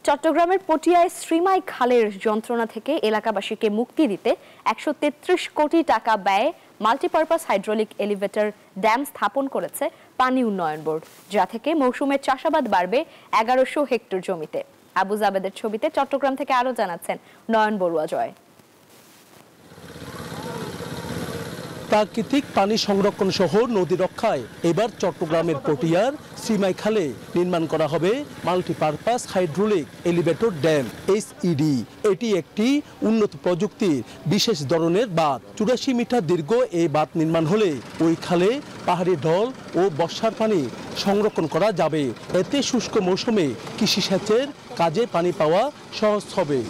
চট্টগ্রামের পটিয়ায় শ্রীমাই খালের যন্ত্রণা থেকে এলাকাবাসীকে মুক্তি দিতে ১৩৩ কোটি টাকা ব্যয়ে মাল্টিপারপাস হাইড্রোলিক এলিভেটর ড্যাম স্থাপন করেছে পানি উন্নয়ন বোর্ড, যা থেকে মৌসুমে চাষাবাদ বাড়বে ১১০০ হেক্টর জমিতে। আবু জাবেদের ছবিতে চট্টগ্রাম থেকে আরো জানাচ্ছেন নয়ন বড়ুয়া জয়। প্রাকৃতিক পানি সংরক্ষণ সহ নদী রক্ষায় এবার চট্টগ্রামের পটিয়ার শ্রীমাই খালে নির্মাণ করা হবে multipurpose hydraulic elevator dam (SED)। এটি একটি উন্নত প্রযুক্তির বিশেষ ধরনের বাঁধ। ৮৪ মিটার দীর্ঘ এই বাঁধ নির্মাণ হলে ওই খালে পাহাড়ি ঢল ও বর্ষার পানি সংরক্ষণ করা যাবে। এতে শুষ্ক মৌসুমে কৃষি সেচের কাজে পানি পাওয়া সহজ হবে।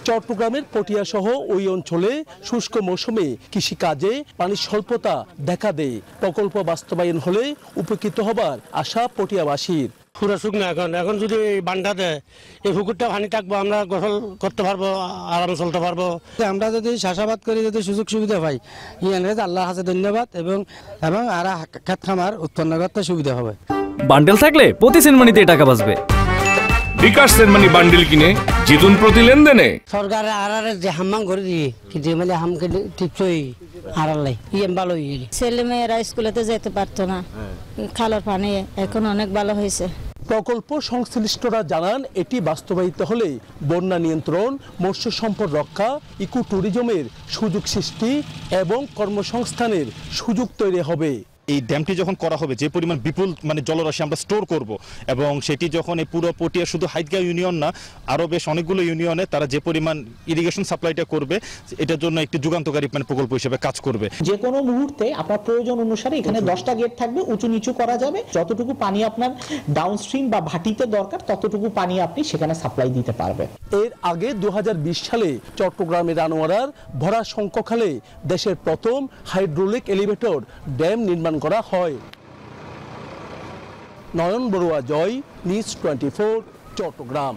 চট্টগ্রামের পটিয়া সহ ওই অঞ্চলে শুষ্ক মৌসুমে কৃষিকাজে পানির স্বল্পতা দেখা দেয়। প্রকল্প বাস্তবায়ন হলে উপকৃত হবার আশা পটিয়াবাসীর। পুরো শুকনো এখন যদি বান্ডা দেয় এই পুকুরটা পানি থাকবো, আমরা গোসল করতে পারবো, আরাম চলতে পারবো। আমরা যদি চাষাবাদ করি, যদি সুযোগ সুবিধা পাই, আল্লাহ হাতে ধন্যবাদ এবং আর ক্ষেত খামার উৎপন্ন করতে সুবিধা হবে। বান্ডেল থাকলে প্রতি সেনমানিতে টাকা বাঁচবে। বিকাশ সেনমানি বান্ডেল কিনে জিতুন প্রতি লেনদেনে। সরকার আড়ারে যে হাম্মাং করে দিয়ে কিন্তু মানে হামকে টিপসই আড়ালাই ভালো হয়ে গেল। ছেলে মেয়েরা স্কুলেতে যেতে পারতো না, খালের পানি এখন অনেক ভালো হয়েছে। প্রকল্প সংশ্লিষ্টরা জানান, এটি বাস্তবায়িত হলে বন্যা নিয়ন্ত্রণ, মৎস্য সম্পদ রক্ষা, ইকো ট্যুরিজমের সুযোগ সৃষ্টি এবং কর্মসংস্থানের সুযোগ তৈরি হবে। এই ড্যামটি যখন করা হবে, যে পরিমাণ বিপুল জলরাশি আমরা স্টোর করব এবং সেটি যখন এই পুরো পটিয়া শুধু হাইদগাঁও ইউনিয়ন না, আরও বেশ অনেকগুলো ইউনিয়নে তারা যে পরিমাণ ইরিগেশন সাপ্লাইটা করবে, এটার জন্য একটি যুগান্তকারী প্রকল্প হিসেবে কাজ করবে। যে কোনো মুহূর্তে আপনার প্রয়োজন অনুসারে এখানে 10টা গেট থাকবে, উঁচু নিচু করা যাবে। যতটুকু পানি আপনার ডাউনস্ট্রিম বা ভাটিতে দরকার ততটুকু পানি আপনি সেখানে সাপ্লাই দিতে পারবেন। এর আগে 2020 সালে চট্টগ্রামের আনোয়ারার ভরা শঙ্কখালে দেশের প্রথম হাইড্রোলিক এলিভেটর ড্যাম নির্মাণ করা হয়। নয়ন বড়ুয়া জয়, নিউজ 24, চট্টগ্রাম।